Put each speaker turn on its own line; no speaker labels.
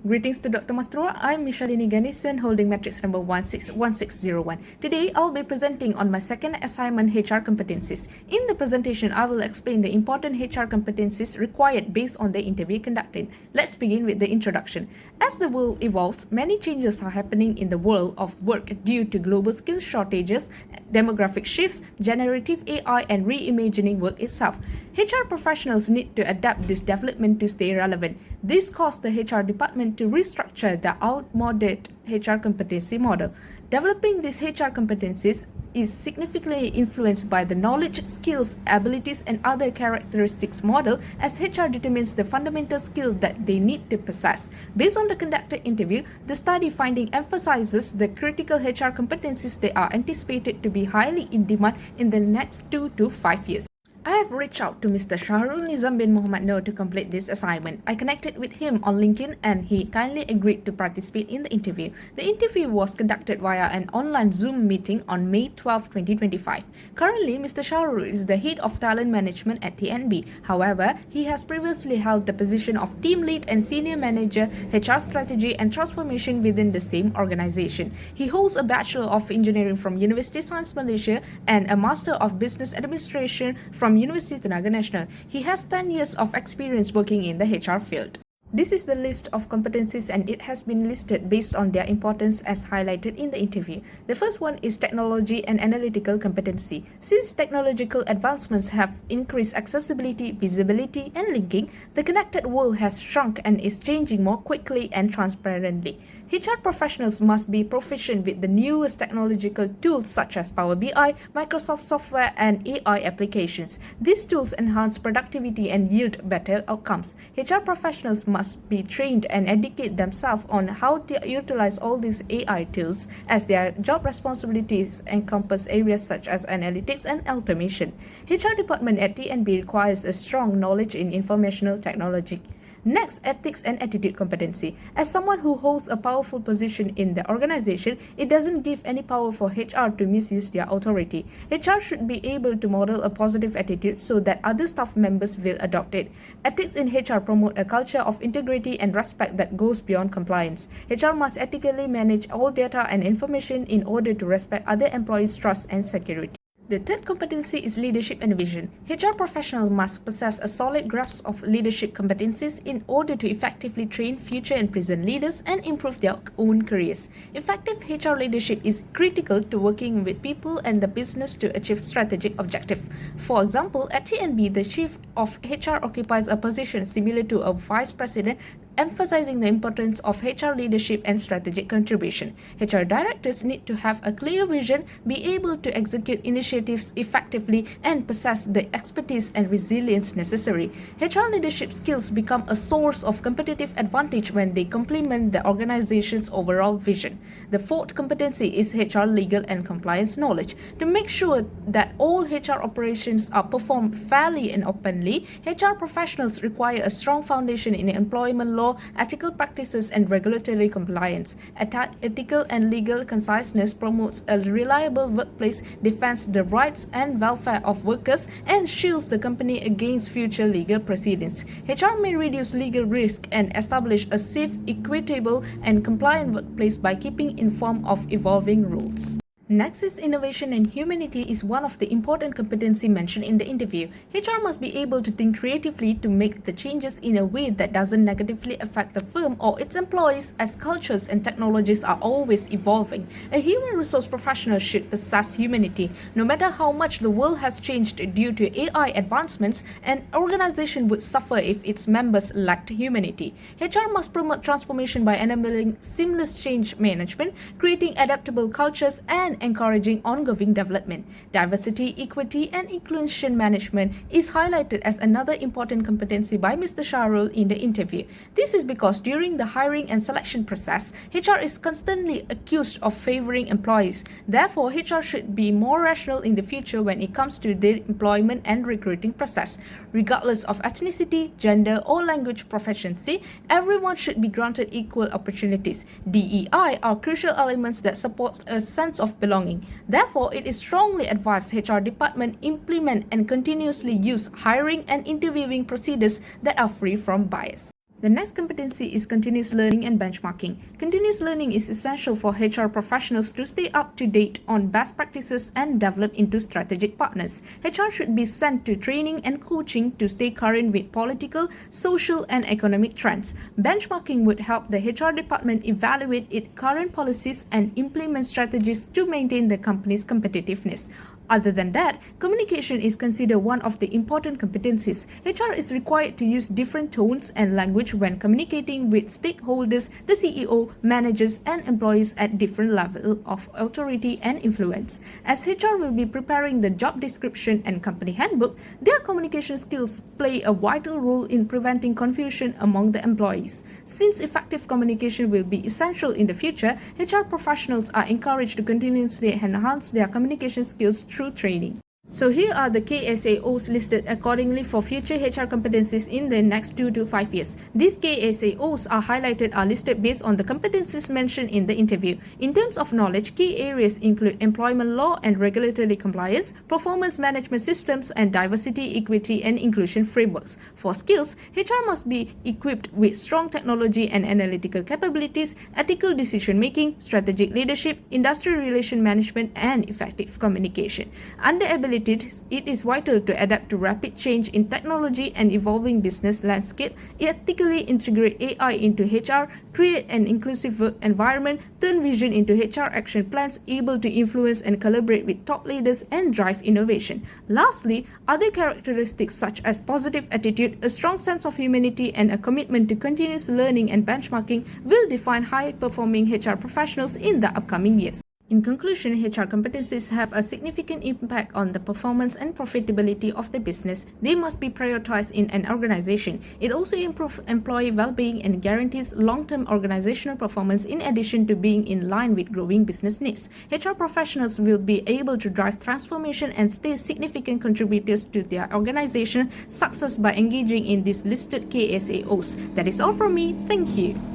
Greetings to Dr. Mastura. I'm Mishalini Ganason, holding matrix number 161601. Today, I'll be presenting on my second assignment, HR competencies. In the presentation, I will explain the important HR competencies required based on the interview conducted. Let's begin with the introduction. As the world evolves, many changes are happening in the world of work due to global skill shortages, demographic shifts, generative AI, and reimagining work itself. HR professionals need to adapt this development to stay relevant. This caused the HR department to restructure the outmoded HR competency model. Developing these HR competencies is significantly influenced by the knowledge, skills, abilities, and other characteristics model, as HR determines the fundamental skill that they need to possess. Based on the conducted interview, the study finding emphasizes the critical HR competencies that are anticipated to be highly in demand in the next 2 to 5 years. I have reached out to Mr. Shahrul Nizam bin Muhammad Noor to complete this assignment. I connected with him on LinkedIn and he kindly agreed to participate in the interview. The interview was conducted via an online Zoom meeting on May 12, 2025. Currently, Mr. Shahrul is the head of talent management at TNB. However, he has previously held the position of team lead and senior manager, HR strategy and transformation within the same organization. He holds a Bachelor of Engineering from University of Science Malaysia and a Master of Business Administration from University Tenaga Nasional. He has 10 years of experience working in the HR field. This is the list of competencies and it has been listed based on their importance as highlighted in the interview. The first one is technology and analytical competency. Since technological advancements have increased accessibility, visibility, and linking, the connected world has shrunk and is changing more quickly and transparently. HR professionals must be proficient with the newest technological tools such as Power BI, Microsoft software, and AI applications. These tools enhance productivity and yield better outcomes. HR professionals must be trained and educate themselves on how to utilize all these AI tools, as their job responsibilities encompass areas such as analytics and automation. HR department at TNB requires a strong knowledge in informational technology. Next, ethics and attitude competency. As someone who holds a powerful position in the organization, it doesn't give any power for HR to misuse their authority. HR should be able to model a positive attitude so that other staff members will adopt it. Ethics in HR promote a culture of integrity and respect that goes beyond compliance. HR must ethically manage all data and information in order to respect other employees' trust and security. The third competency is leadership and vision. HR professionals must possess a solid grasp of leadership competencies in order to effectively train future and present leaders and improve their own careers. Effective HR leadership is critical to working with people and the business to achieve strategic objectives. For example, at TNB, the chief of HR occupies a position similar to a vice president, emphasizing the importance of HR leadership and strategic contribution. HR directors need to have a clear vision, be able to execute initiatives effectively, and possess the expertise and resilience necessary. HR leadership skills become a source of competitive advantage when they complement the organization's overall vision. The fourth competency is HR legal and compliance knowledge. To make sure that all HR operations are performed fairly and openly, HR professionals require a strong foundation in employment law, ethical practices, and regulatory compliance. Ethical and legal conciseness promotes a reliable workplace, defends the rights and welfare of workers, and shields the company against future legal proceedings. HR may reduce legal risk and establish a safe, equitable, and compliant workplace by keeping informed of evolving rules. Next is innovation and humanity is one of the important competency mentioned in the interview. HR must be able to think creatively to make the changes in a way that doesn't negatively affect the firm or its employees, as cultures and technologies are always evolving. A human resource professional should possess humanity. No matter how much the world has changed due to AI advancements, an organization would suffer if its members lacked humanity. HR must promote transformation by enabling seamless change management, creating adaptable cultures, and encouraging ongoing development. Diversity, equity, and inclusion management is highlighted as another important competency by Mr. Shahrul in the interview. This is because during the hiring and selection process, HR is constantly accused of favoring employees. Therefore, HR should be more rational in the future when it comes to their employment and recruiting process. Regardless of ethnicity, gender, or language proficiency, everyone should be granted equal opportunities. DEI are crucial elements that support a sense of belonging. Therefore, it is strongly advised HR department implement and continuously use hiring and interviewing procedures that are free from bias. The next competency is continuous learning and benchmarking. Continuous learning is essential for HR professionals to stay up to date on best practices and develop into strategic partners. HR should be sent to training and coaching to stay current with political, social, and economic trends. Benchmarking would help the HR department evaluate its current policies and implement strategies to maintain the company's competitiveness. Other than that, communication is considered one of the important competencies. HR is required to use different tones and language when communicating with stakeholders, the CEO, managers, and employees at different levels of authority and influence. As HR will be preparing the job description and company handbook, their communication skills play a vital role in preventing confusion among the employees. Since effective communication will be essential in the future, HR professionals are encouraged to continuously enhance their communication skills through training. So here are the KSAOs listed accordingly for future HR competencies in the next 2 to 5 years. These KSAOs are highlighted are listed based on the competencies mentioned in the interview. In terms of knowledge, key areas include employment law and regulatory compliance, performance management systems, and diversity, equity, and inclusion frameworks. For skills, HR must be equipped with strong technology and analytical capabilities, ethical decision-making, strategic leadership, industrial relation management, and effective communication. Under ability, it is vital to adapt to rapid change in technology and evolving business landscape, ethically integrate AI into HR, create an inclusive work environment, turn vision into HR action plans, able to influence and collaborate with top leaders, and drive innovation. Lastly, other characteristics such as positive attitude, a strong sense of humanity, and a commitment to continuous learning and benchmarking will define high-performing HR professionals in the upcoming years. In conclusion, HR competencies have a significant impact on the performance and profitability of the business. They must be prioritized in an organization. It also improves employee well-being and guarantees long-term organizational performance in addition to being in line with growing business needs. HR professionals will be able to drive transformation and stay significant contributors to their organization's success by engaging in these listed KSAOs. That is all from me. Thank you.